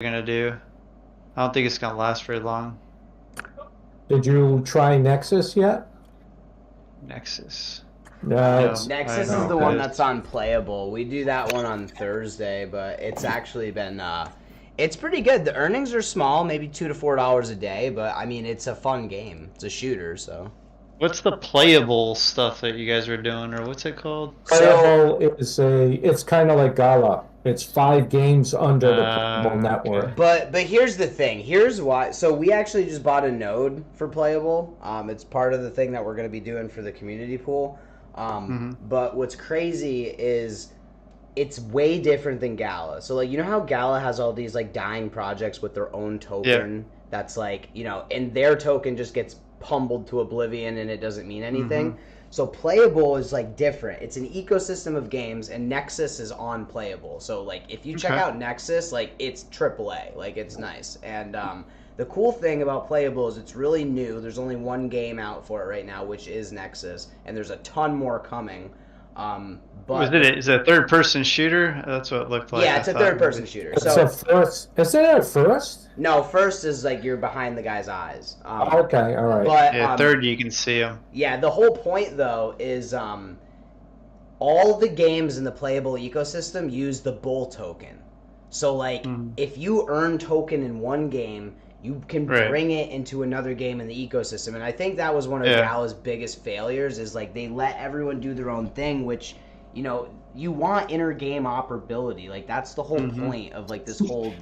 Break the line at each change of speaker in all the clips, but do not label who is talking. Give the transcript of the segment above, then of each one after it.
gonna do. I don't think it's gonna last very long.
Did you try Nexus yet?
Nexus.
No.
I
Nexus
know
is
what
the
that
one
is.
that's on Playable. We do that one on Thursday, but it's actually been it's pretty good. The earnings are small, maybe $2 to $4 a day, but I mean it's a fun game. It's a shooter, so.
What's the playable stuff that you guys are doing, or what's it called?
So
Playable it's kind of like Gala. It's 5 games under the Playable
Okay.
network.
but here's the thing. Here's why. So we actually just bought a node for Playable. It's part of the thing that we're going to be doing for the community pool.
Mm-hmm.
But what's crazy is it's way different than Gala. So like you know how Gala has all these like dying projects with their own
Yeah.
token that's like, and their token just gets pummeled to oblivion and it doesn't mean anything.
Mm-hmm.
So Playable is like different. It's an ecosystem of games and Nexus is on Playable. So like if you check
Okay.
out Nexus, like it's AAA. Like it's nice. And the cool thing about Playable is it's really new. There's only one game out for it right now, which is Nexus, and there's a ton more coming.
Was
But
it? Is it a third-person shooter? That's what it looked like.
yeah,
I
it's a
thought
third person
maybe.
shooter.
It's
So
a first. Is it a first?
no, first is like you're behind the guy's eyes.
Okay, all right.
But
Yeah, third you can see them.
yeah, the whole point though is all the games in the Playable ecosystem use the bull token. So like
Mm.
if you earn token in one game, you can
Right.
bring it into another game in the ecosystem. And I think that was one of
Yeah.
Gala's biggest failures is like they let everyone do their own thing, which you want inter game operability. Like that's the whole
Mhm.
point of like this whole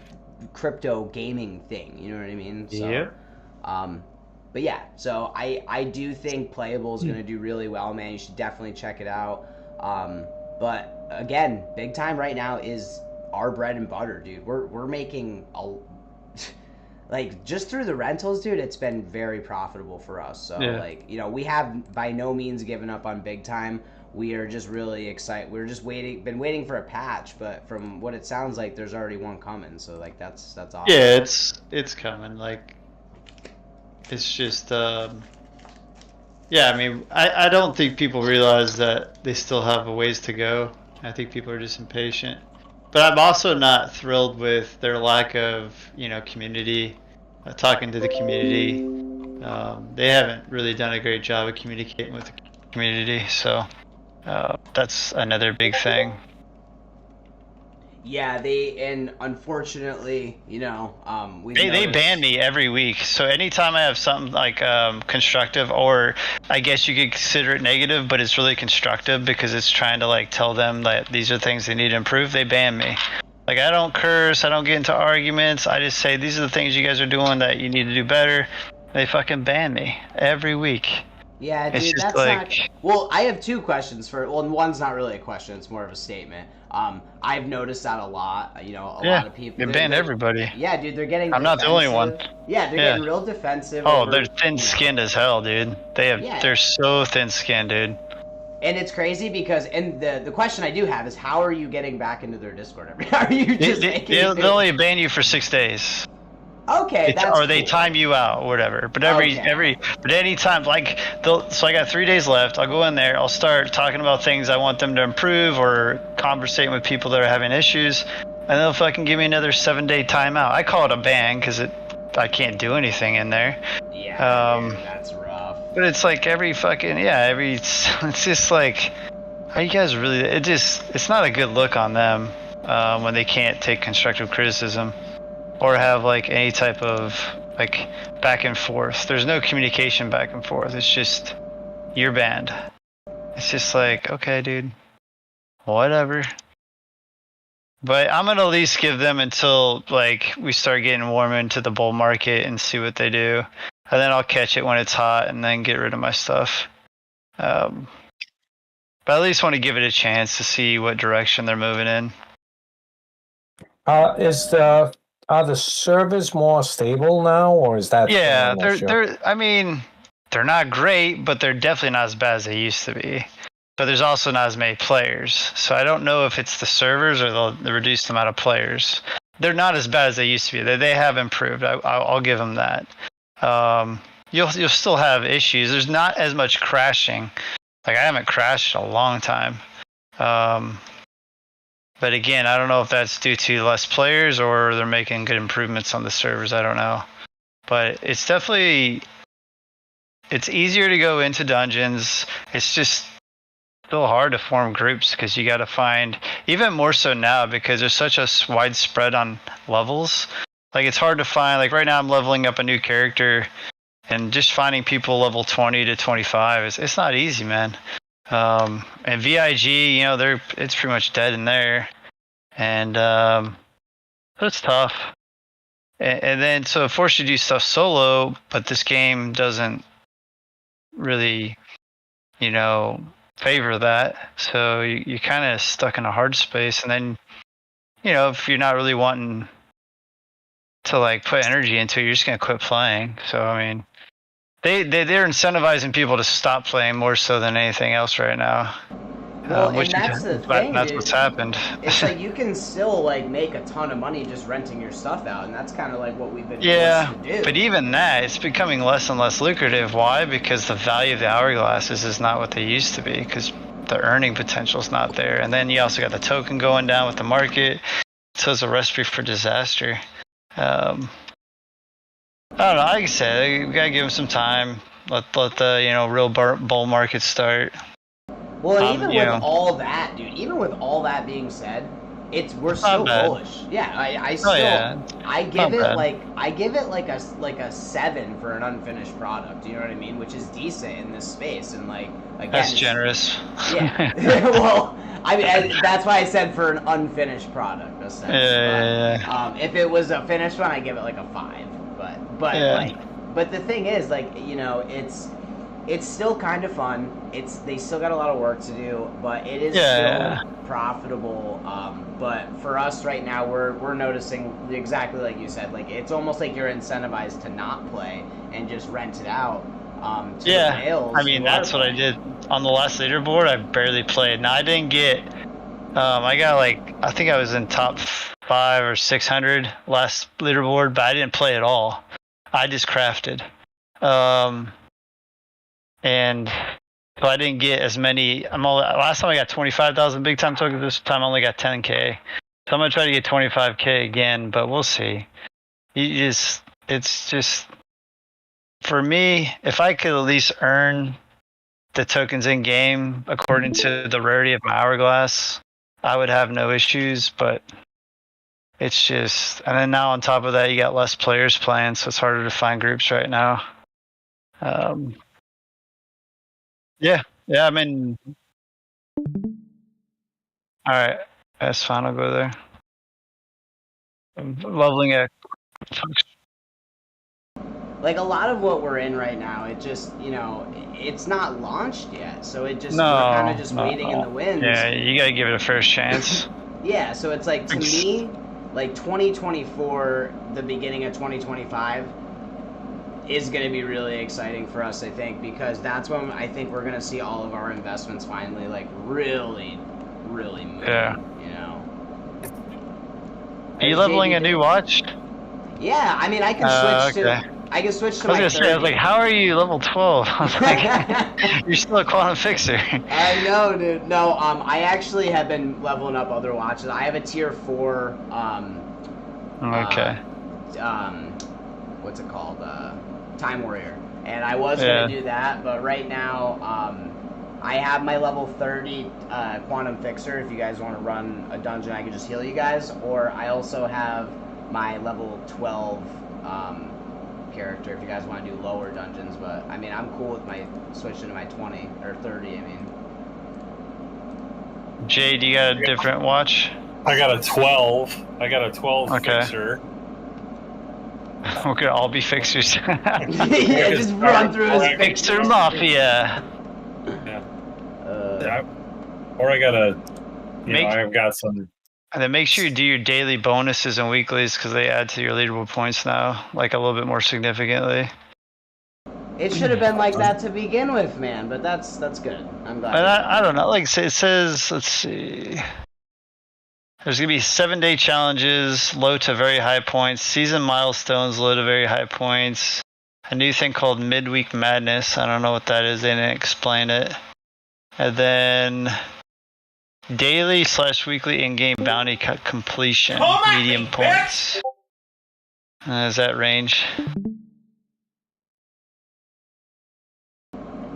crypto gaming thing. You know what I mean? So,
Yep.
but yeah, so I do think Playable is going to do really well, man. You should definitely check it out. But again, Big Time right now is our bread and butter, dude. We're making a like just through the rentals, dude. It's been very profitable for us. So
Yeah.
like we have by no means given up on Big Time. We are just really excited. We're just been waiting for a patch, but from what it sounds like, there's already one coming. So like that's awesome.
Yeah, it's coming. Like, it's just yeah. I mean, I don't think people realize that they still have a ways to go. I think people are just impatient. But I'm also not thrilled with their lack of, community, talking to the community. They haven't really done a great job of communicating with the community, so that's another big thing.
Yeah, and unfortunately, we
They ban me every week, so anytime I have something like constructive, or I guess you could consider it negative, but it's really constructive because it's trying to like tell them that these are things they need to improve, they ban me. Like, I don't curse, I don't get into arguments, I just say these are the things you guys are doing that you need to do better. They fucking ban me every week.
Yeah,
It's
dude,
just
that's
like-
not. Well, I have two questions for. Well, one's not really a question; it's more of a statement. I've noticed that a lot. A lot of people.
They ban everybody.
Yeah, dude, they're getting.
I'm not the only one.
defensive. Yeah, they're
Yeah.
getting real defensive.
Oh,
over,
they're thin-skinned as hell, dude.
Yeah.
They're so thin-skinned, dude.
And it's crazy because, and the question I do have is, how are you getting back into their Discord every? Are you just making?
They'll only ban you for 6 days.
Okay, that's
Or they
cool.
time you out or whatever. But
Okay.
but any time, like, so I got 3 days left. I'll go in there. I'll start talking about things I want them to improve, or conversating with people that are having issues, and they'll fucking give me another 7-day timeout. I call it a ban because I can't do anything in there.
Yeah, dude, that's rough.
But it's like it's just like, are you guys really? It's not a good look on them when they can't take constructive criticism or have like any type of like back and forth. There's no communication back and forth. It's just you're banned. It's just like, okay, dude, whatever. But I'm gonna at least give them until like we start getting warm into the bull market and see what they do, and then I'll catch it when it's hot and then get rid of my stuff. But I at least want to give it a chance to see what direction they're moving in.
Are the servers more stable now, or is that?
Yeah,
I'm not sure.
I mean, they're not great, but they're definitely not as bad as they used to be. But there's also not as many players, so I don't know if it's the servers or the reduced amount of players. They're not as bad as they used to be. They have improved. I'll give them that. You'll still have issues. There's not as much crashing. Like, I haven't crashed in a long time. But again, I don't know if that's due to less players or they're making good improvements on the servers. I don't know. But it's definitely, it's easier to go into dungeons. It's just still hard to form groups because you got to find, even more so now because there's such a widespread on levels. Like it's hard to find, like right now I'm leveling up a new character and just finding people level 20 to 25 it's not easy, man. And VIG, you know, it's pretty much dead in there. And it's tough. And then so it forces you to do stuff solo, but this game doesn't really, you know, favor that. So you're kind of stuck in a hard space. And then, you know, if you're not really wanting to like put energy into it, you're just gonna quit playing. So I mean, they're incentivizing people to stop playing more so than anything else right now.
Well, and that's the thing,
that's
dude.
what's happened.
It's like you can still like make a ton of money just renting your stuff out, and that's kind of like what we've been forced to do.
But even that, it's becoming less and less lucrative. Why? Because the value of the hourglasses is not what they used to be. Because the earning potential is not there, and then you also got the token going down with the market. So it's a recipe for disaster. I don't know. Like I said, we gotta give them some time. Let the real bull market start.
Well, and even with all that, dude, even with all that being said, we're still bullish. Yeah, I give it like a 7 for an unfinished product. You know what I mean? Which is decent in this space, and like again,
that's generous.
Yeah. Well, I mean that's why I said for an unfinished product. A 7.
Yeah.
If it was a finished one, I give it like a 5. But the thing is, like, you know, it's still kind of fun. They still got a lot of work to do, but it is still profitable. But for us right now, we're noticing exactly like you said. Like it's almost like you're incentivized to not play and just rent it out. To the males.
I mean that's what I did on the last leaderboard. I barely played. Now I didn't get. I got I think I was in top 5 or 600 last leaderboard, but I didn't play at all. I just crafted. And so I didn't get as many. Last time I got 25,000 big time tokens. This time I only got 10K. So I'm gonna try to get 25K again, but we'll see. It's just for me. If I could at least earn the tokens in game according to the rarity of my hourglass, I would have no issues. But it's just, and then now on top of that, you got less players playing, so it's harder to find groups right now. Yeah, I mean, all right, that's fine. I'll go there. I'm leveling it.
Like a lot of what we're in right now, it just, you know, it's not launched yet, so it just we're kind of just waiting in the wings.
Yeah, you gotta give it a first chance.
Yeah, so it's like to me, like 2024, the beginning of 2025 is going to be really exciting for us, I think, because that's when I think we're going to see all of our investments finally like really move.
Yeah.
You know.
Are you leveling a new watch?
Yeah, I mean I can switch to. I can switch to my 30.
I was like, how are you level 12? I was like, you're still a quantum fixer.
I know, dude. No, I actually have been leveling up other watches. I have a tier 4. What's it called? Time Warrior. And I was going to do that, but right now, I have my level 30 Quantum Fixer. If you guys want to run a dungeon, I can just heal you guys. Or I also have my level 12 character if you guys want to do lower dungeons. But, I mean, I'm cool with my switching to my 20, or 30, I mean.
Jay, do you got a different watch?
I got a 12. I got a 12 fixer.
We're gonna all be fixers.
Yeah, just run through his
Fixer Mafia.
Yeah. Or I got I've got some.
And then make sure you do your daily bonuses and weeklies because they add to your leaderboard points now, like a little bit more significantly.
It should have been like that to begin with, man. But that's good. I'm glad.
I don't know. Like it says, let's see. There's going to be 7-day challenges, low to very high points, season milestones, low to very high points, a new thing called Midweek Madness. I don't know what that is. They didn't explain it. And then Daily/weekly in-game bounty completion. Medium points. Is that range?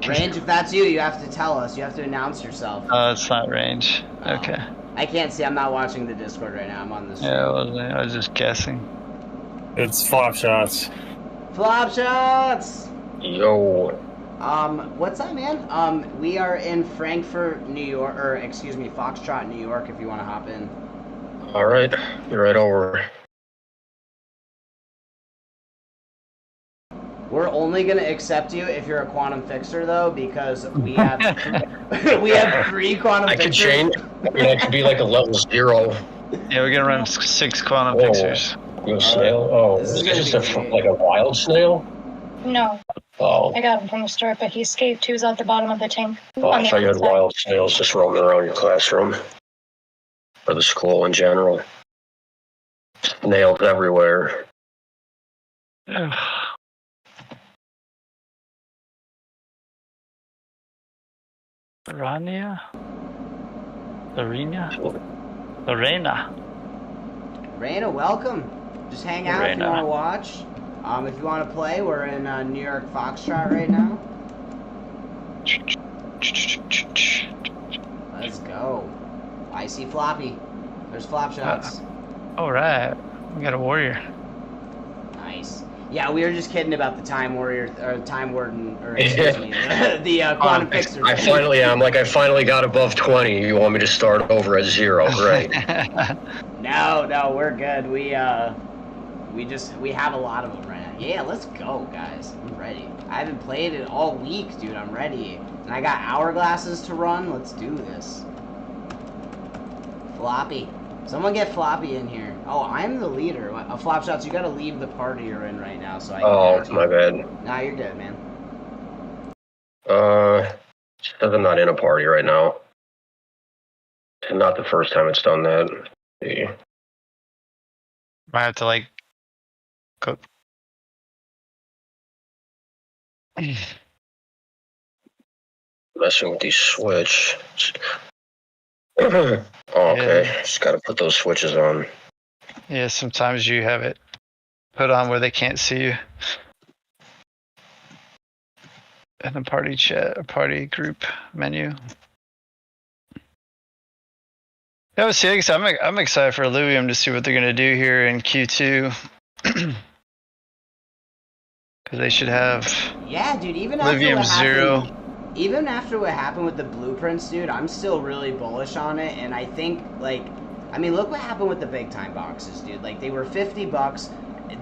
Range, if that's you, you have to tell us. You have to announce yourself.
Oh, it's not range. Okay.
I can't see. I'm not watching the Discord right now. I'm on the stream.
Yeah, I was just guessing.
It's flop shots.
Flop shots!
Yo.
What's up, man? We are in Frankfurt, New York, or excuse me, Foxtrot, New York, if you want to hop in.
All right, you're right over.
We're only gonna accept you if you're a quantum fixer, though, because we have we have 3 quantum
I
fixers.
could change. I mean, I could be like a level 0.
Yeah, we're gonna run 6 quantum fixers.
You a snail? Oh,
This is
it's
gonna
just
be great.
like a wild snail?
No,
Oh.
I got him from the store, but he escaped. He was at the bottom of the tank.
Oh,
on
I
the
thought you had
outside.
wild snails just roaming around your classroom. Or the school in general. Snails everywhere.
Rania? Lorena?
Raina, welcome. Just hang out if you
Raina.
want to watch. If you want to play, we're in New York Foxtrot right now. Let's go. I see Floppy. There's flop shots.
Alright. We got a warrior.
Nice. Yeah, we were just kidding about the Time Warrior, or Time Warden, or excuse me, the Quantum Fixer.
I finally am. Like, I finally got above 20. You want me to start over at 0, right?
No, we're good. We have a lot of them right now. Yeah, let's go, guys. I'm ready. I haven't played it all week, dude. I'm ready. And I got hourglasses to run. Let's do this. Floppy. Someone get Floppy in here. Oh, I'm the leader. Flop shots, you gotta leave the party you're in right now, so I can
Oh,
add you.
my bad.
Nah, you're good, man.
Says I'm not in a party right now. It's not the first time it's done that. See.
Might have to like go.
Messing with the switch. Oh, okay.
Yeah.
Just gotta put those switches on.
Yeah, sometimes you have it put on where they can't see you. In the party chat, or party group menu. Yeah, see, like I said, I'm excited for Illuvium to see what they're gonna do here in Q2. Because they should have
Yeah, dude, even after
Illuvium
what happened,
0.
even after what happened with the blueprints, dude, I'm still really bullish on it, and I think, like, I mean, look what happened with the big time boxes, dude. Like, they were $50,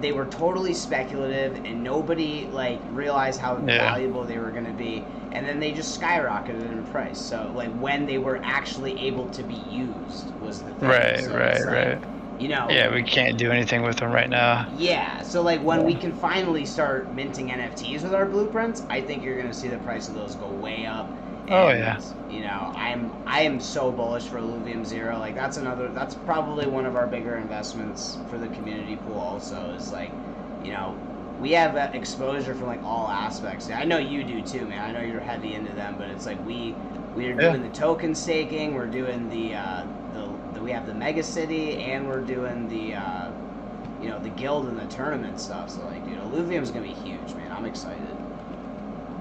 they were totally speculative, and nobody, like, realized how valuable they were gonna be, and then they just skyrocketed in price. So, like, when they were actually able to be used was the thing.
Right,
So
right,
it's like,
right.
You know.
Yeah, we can't do anything with them right now.
Yeah, so like when we can finally start minting NFTs with our blueprints, I think you're gonna see the price of those go way up. And,
Oh, yeah.
You know, I am so bullish for Illuvium 0. Like that's probably one of our bigger investments for the community pool. Also, is like, you know, we have that exposure from like all aspects. I know you do too, man. I know you're heavy into them, but it's like we are doing the token staking. We're doing we have the Mega City, and we're doing the you know, the guild and the tournament stuff. So like, dude, Illuvium's gonna be huge, man. I'm excited.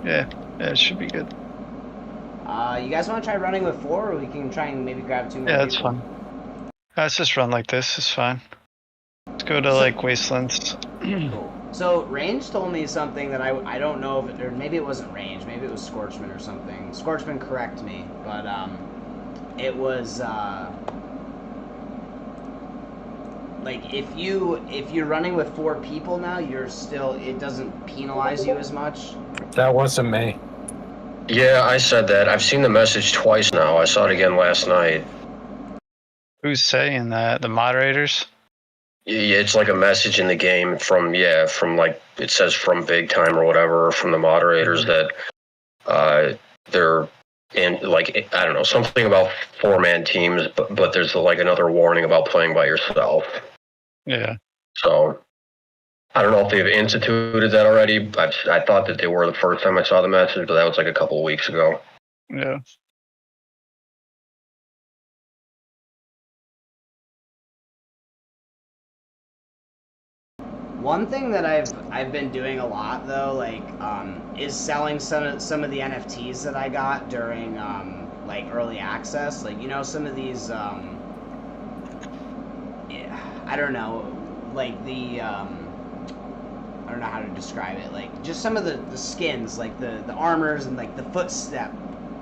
Yeah, it should be good.
You guys want to try running with 4, or we can try and maybe grab 2 more?
Yeah, that's
people?
fine. Let's just run like this. It's fine. Let's go to like Wastelands.
Cool. So Range told me something that I don't know if it, or maybe it wasn't Range, maybe it was Scorchman or something. Scorchman, correct me, but it was like if you're running with 4 people now, it doesn't penalize you as much.
That wasn't me.
Yeah, I said that. I've seen the message twice now. I saw it again last night.
Who's saying that? The moderators?
Yeah, it's like a message in the game from like, it says from Big Time or whatever, from the moderators that they're in, like, I don't know, something about 4-man teams, but there's like another warning about playing by yourself.
Yeah.
So I don't know if they've instituted that already. I thought that they were the first time I saw the message, but that was like a couple of weeks ago.
Yeah.
One thing that I've been doing a lot though, like, is selling some of the NFTs that I got during like early access. Like, you know, some of these I don't know, like the I don't know how to describe it. Like just some of the skins, like the armors and like the footstep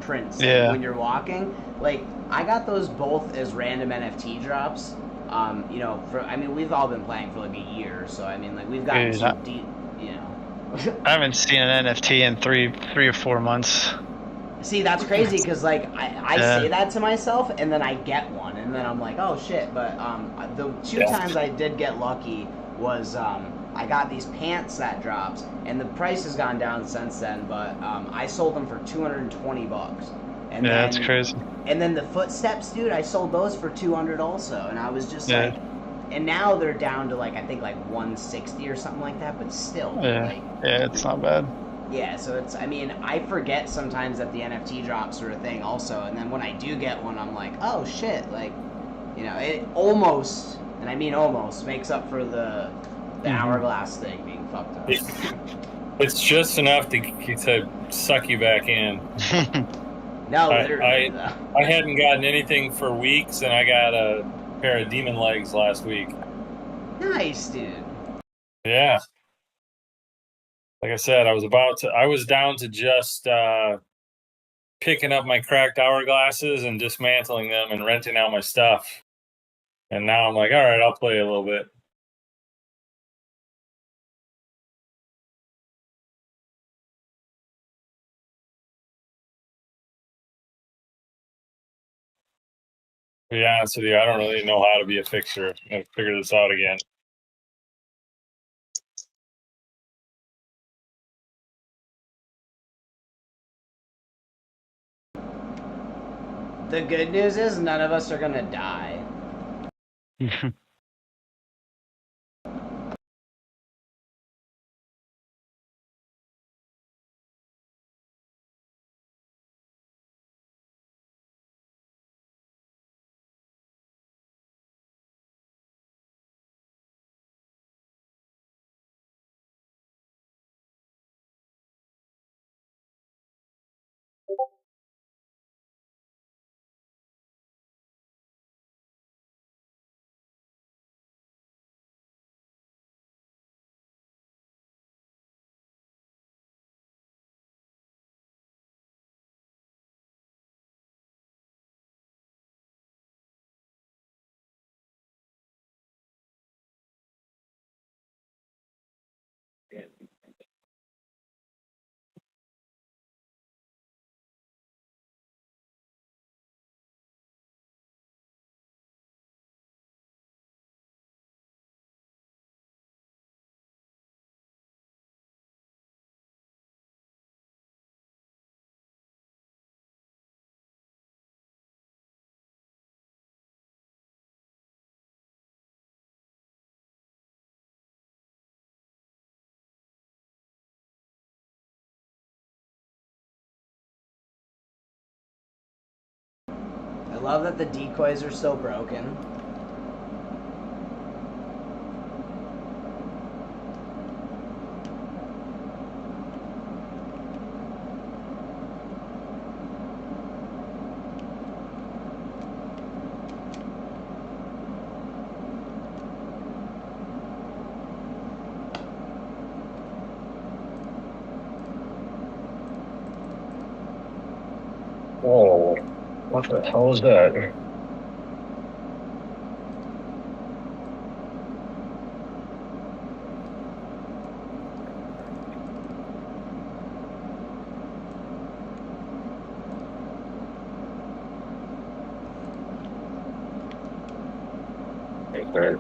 prints, like,
Yeah.
when you're walking. Like I got those both as random NFT drops. You know, I mean, we've all been playing for like a year, so I mean, like we've gotten
Dude,
some deep, you know.
I haven't seen an NFT in three or 4 months.
See, that's crazy because like I
Yeah.
say that to myself and then I get one and then I'm like, oh shit. But the two times I did get lucky was I got these pants that dropped and the price has gone down since then. But I sold them for $220, and
Yeah,
then,
that's crazy.
And then the footsteps, dude, I sold those for $200 also, and I was just
Yeah.
like, and now they're down to like I think like 160 or something like that. But still,
Yeah.
like.
Yeah, it's not bad.
Yeah, so it's, I mean, I forget sometimes that the NFT drops are a thing also, and then when I do get one, I'm like, oh shit, like, you know, it almost, and I mean almost, makes up for the hourglass thing being fucked up.
It's just enough to suck you back in.
No, literally, though.
I hadn't gotten anything for weeks, and I got a pair of demon legs last week.
Nice, dude.
Yeah. Like I said, I was down to just picking up my cracked hourglasses and dismantling them and renting out my stuff. And now I'm like, all right, I'll play a little bit. To be honest with you, I don't really know how to be a fixer. I'm going to figure this out again.
The good news is none of us are gonna die. I love that the decoys are still broken.
Oh, what the hell is that? Okay.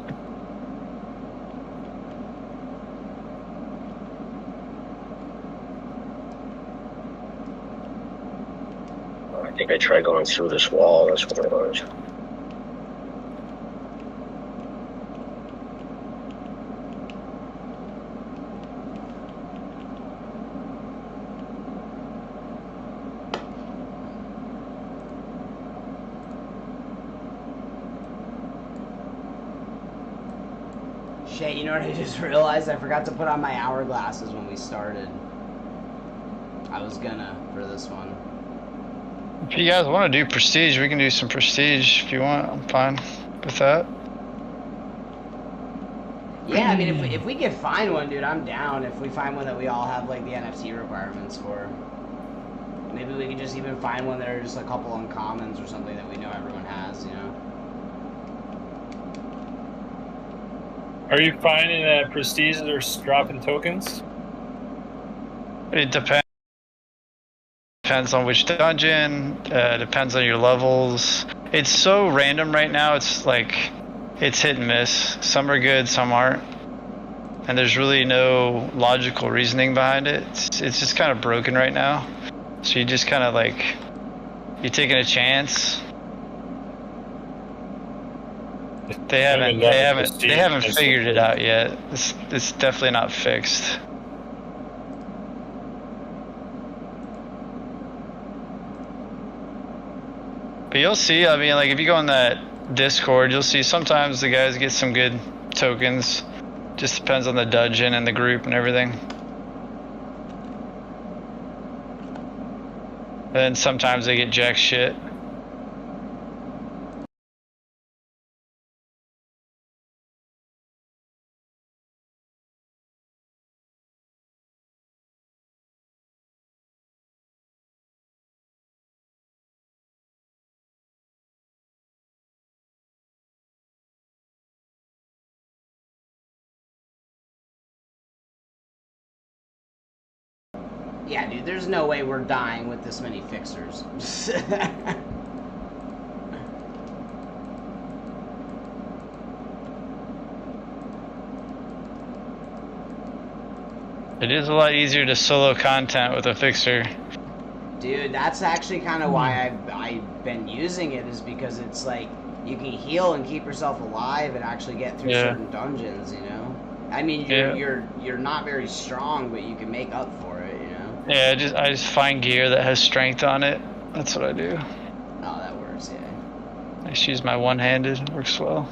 I think I tried going through this wall. That's what it was.
Shit, you know what I just realized? I forgot to put on my hourglasses when we started. I was gonna for this one.
If you guys want to do prestige, we can do some prestige if you want. I'm fine with that.
Yeah, I mean, if we could find one, dude, I'm down. If we find one that we all have like the NFT requirements for, maybe we could just even find one that are just a couple uncommons or something that we know everyone has, you know?
Are you finding that prestiges are dropping tokens?
It depends on which dungeon. Depends on your levels. It's so random right now. It's like it's hit and miss. Some are good, some aren't. And there's really no logical reasoning behind it. It's just kind of broken right now. So you just kind of like, you're taking a chance. They haven't figured it out yet. It's definitely not fixed. But you'll see, I mean, like if you go in that Discord, you'll see sometimes the guys get some good tokens. Just depends on the dungeon and the group and everything. And then sometimes they get jack shit.
Yeah, dude, there's no way we're dying with this many fixers.
It is a lot easier to solo content with a fixer.
Dude, that's actually kind of why I've been using it, is because it's like you can heal and keep yourself alive and actually get through certain dungeons, you know? I mean, you're not very strong, but you can make up for it, you know?
Yeah, I just find gear that has strength on it. That's what I do.
Oh, that works, yeah.
I just use my one-handed. Works well.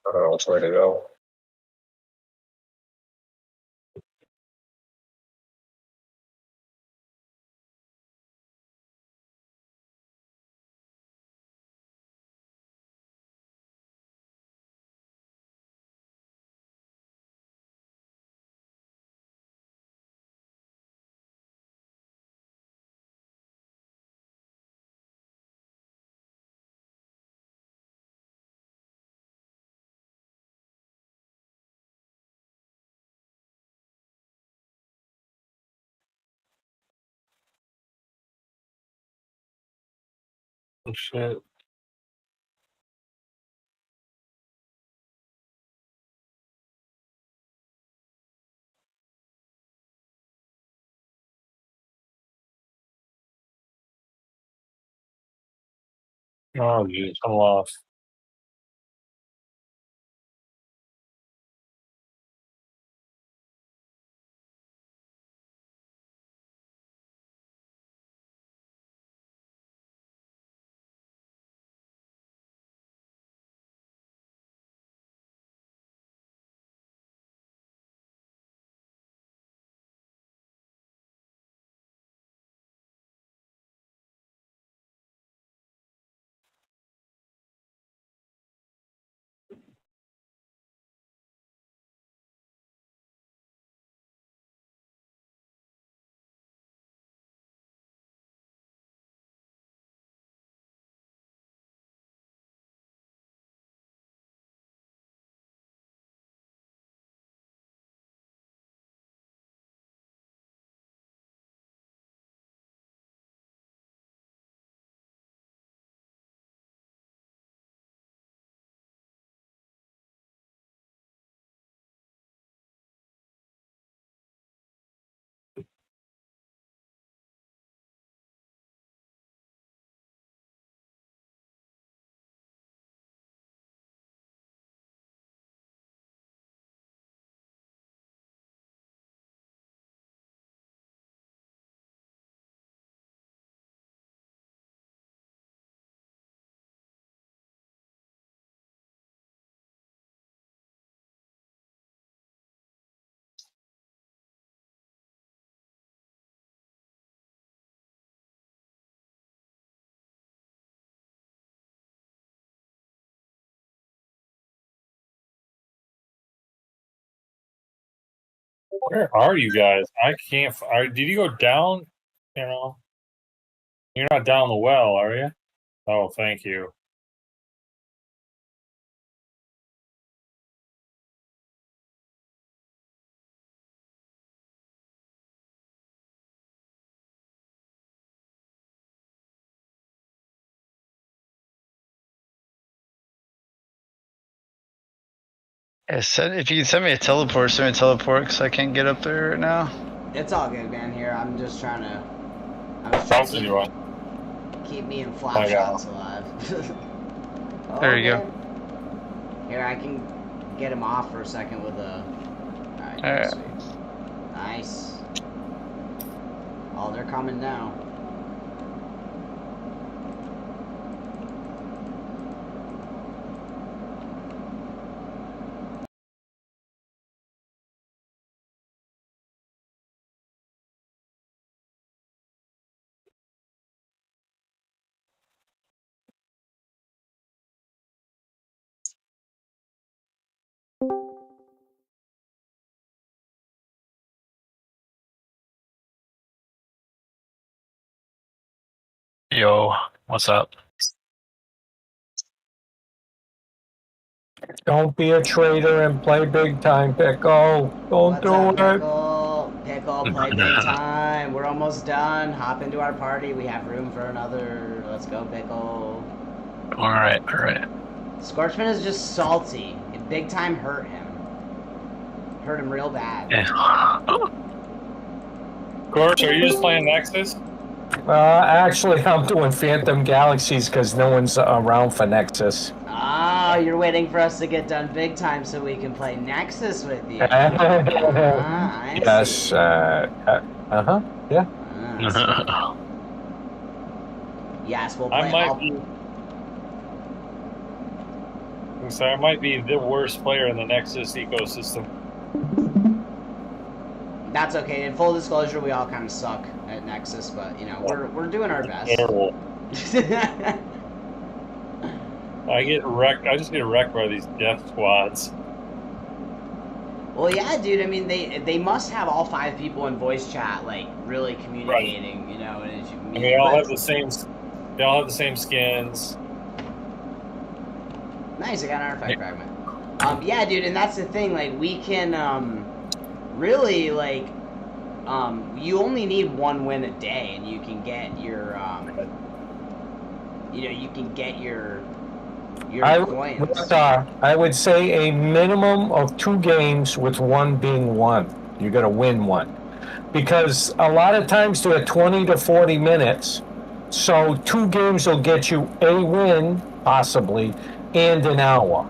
I don't know which way to go.
Oh, shit. Oh, geez, I'm lost. Where are you guys? I can't. Did you go down? You know, you're not down the well, are you? Oh, thank you.
Yeah, if you can send me a teleport, send me a teleport because I can't get up there right now.
It's all good, man. Here, I'm just trying to.
I'll send you one.
Keep me in flop shots alive. Oh,
There you go.
Here, I can get him off for a second with a. Alright,
Alright.
sweet. Nice. Oh, they're coming now.
Yo, what's up?
Don't be a traitor and play big time, Pickle. Don't
What's
do
up,
it.
Pickle? Pickle, play big time. We're almost done. Hop into our party. We have room for another. Let's go, Pickle.
All right, all right.
Scorchman is just salty. Big time hurt him. Hurt him real bad.
Gorge, are you just playing Nexus?
Actually, I'm doing Phantom Galaxies because no one's around for Nexus.
Ah, you're waiting for us to get done big time so we can play Nexus with you. I
Yes.
see.
Yeah.
Yes, we'll play.
I might be the worst player in the Nexus ecosystem.
That's okay. In full disclosure, we all kind of suck at Nexus, but you know we're doing our best.
Terrible. I get wrecked. I just get wrecked by these death squads.
Well, yeah, dude. I mean, they must have all 5 people in voice chat, like really communicating. Right. You know, and
they all have the same. They all have the same skins.
Nice. I got an artifact fragment. Yeah, dude, and that's the thing. Like, we can really like you only need 1 win a day, and you can get your you can get your coins.
I would say a minimum of 2 games with 1 being won. You got to win 1, because a lot of times they're 20 to 40 minutes. So 2 games will get you a win, possibly, and an hour.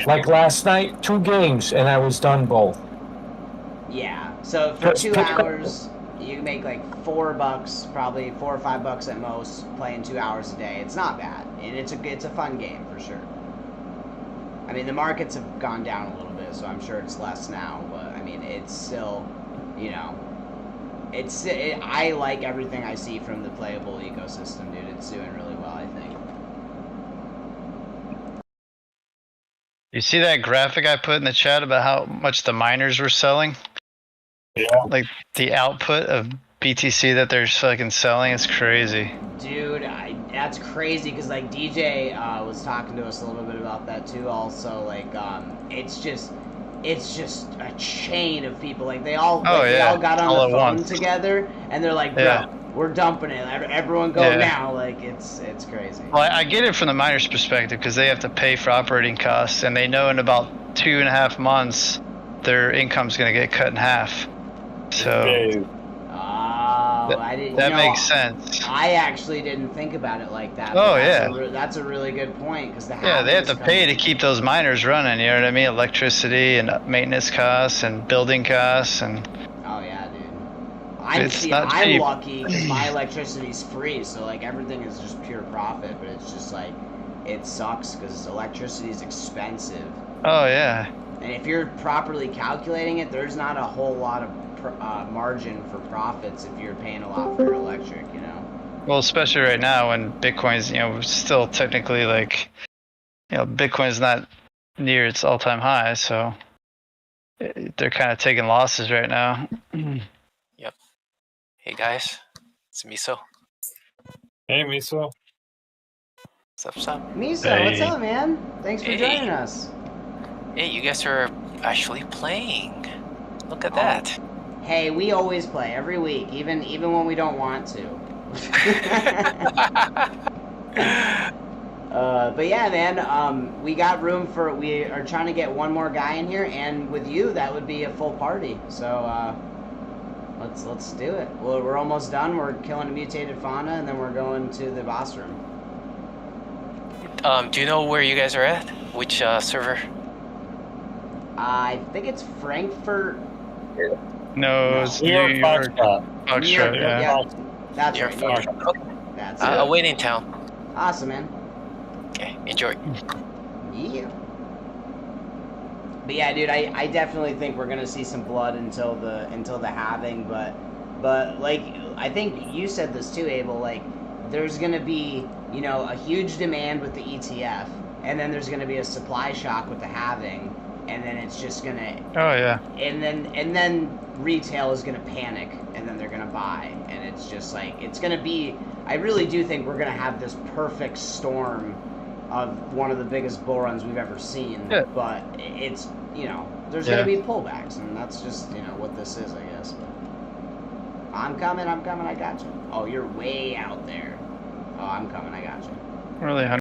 Like last night, 2 games, and I was done both.
Yeah. So for 2 hours, you can make like $4, probably $4 or $5 at most, playing 2 hours a day. It's not bad, and it's a fun game for sure. I mean, the markets have gone down a little bit, so I'm sure it's less now. But I mean, it's still, you know, I like everything I see from the playable ecosystem, dude. It's doing really well, I think.
You see that graphic I put in the chat about how much the miners were selling?
Yeah.
Like the output of BTC that they're fucking selling is crazy.
Dude, that's crazy because like DJ was talking to us a little bit about that too. Also, like it's just a chain of people. Like they all they all got on the phone together and they're like, bro, we're dumping it. Everyone go now. Like it's crazy.
Well, I get it from the miners' perspective because they have to pay for operating costs, and they know in about 2.5 months their income's going to get cut in half. So
I didn't.
That makes sense.
I actually didn't think about it like that.
Oh
that's a really good point because
they have to pay to keep those miners running. You know what I mean? Electricity and maintenance costs and building costs and.
Oh yeah, dude. I'm lucky because my electricity's free, so like everything is just pure profit. But it's just like it sucks because electricity is expensive.
Oh yeah.
And if you're properly calculating it, there's not a whole lot of margin for profits if you're paying a lot for your electric, you know.
Well, especially right now when Bitcoin's, you know, still technically like, you know, Bitcoin's not near its all-time high, so they're kind of taking losses right now.
Yep. Hey guys, it's Miso.
Hey, Miso.
What's up?
Miso, what's
Hey.
up, man? Thanks for
Hey.
joining us.
Hey, you guys are actually playing. Look at
Oh.
that.
Hey, we always play every week, even when we don't want to. But yeah, man, we got room for. We are trying to get one more guy in here, and with you, that would be a full party. So let's do it. Well, we're almost done. We're killing a mutated fauna, and then we're going to the boss room.
Do you know where you guys are at? Which server?
I think it's Frankfurt.
No, it's
New York Foxtrot.
Foxtrot, yeah.
That's
You're
right.
from-
New York.
Okay.
That's
I'll
it.
wait in town.
Awesome, man.
Okay, enjoy.
Yeah. But yeah, dude, I definitely think we're gonna see some blood until the halving, but like I think you said this too, Abel. Like there's gonna be a huge demand with the ETF, and then there's gonna be a supply shock with the halving, and then it's just gonna
Oh yeah.
and then retail is gonna panic, and then they're gonna buy, and it's just like it's gonna be. I really do think we're gonna have this perfect storm of one of the biggest bull runs we've ever seen.
Yeah.
But it's there's
Yeah.
gonna be pullbacks, and that's just what this is, I guess. But I'm coming, I got you. Oh, you're way out there. Oh, I'm coming, I got you.
Really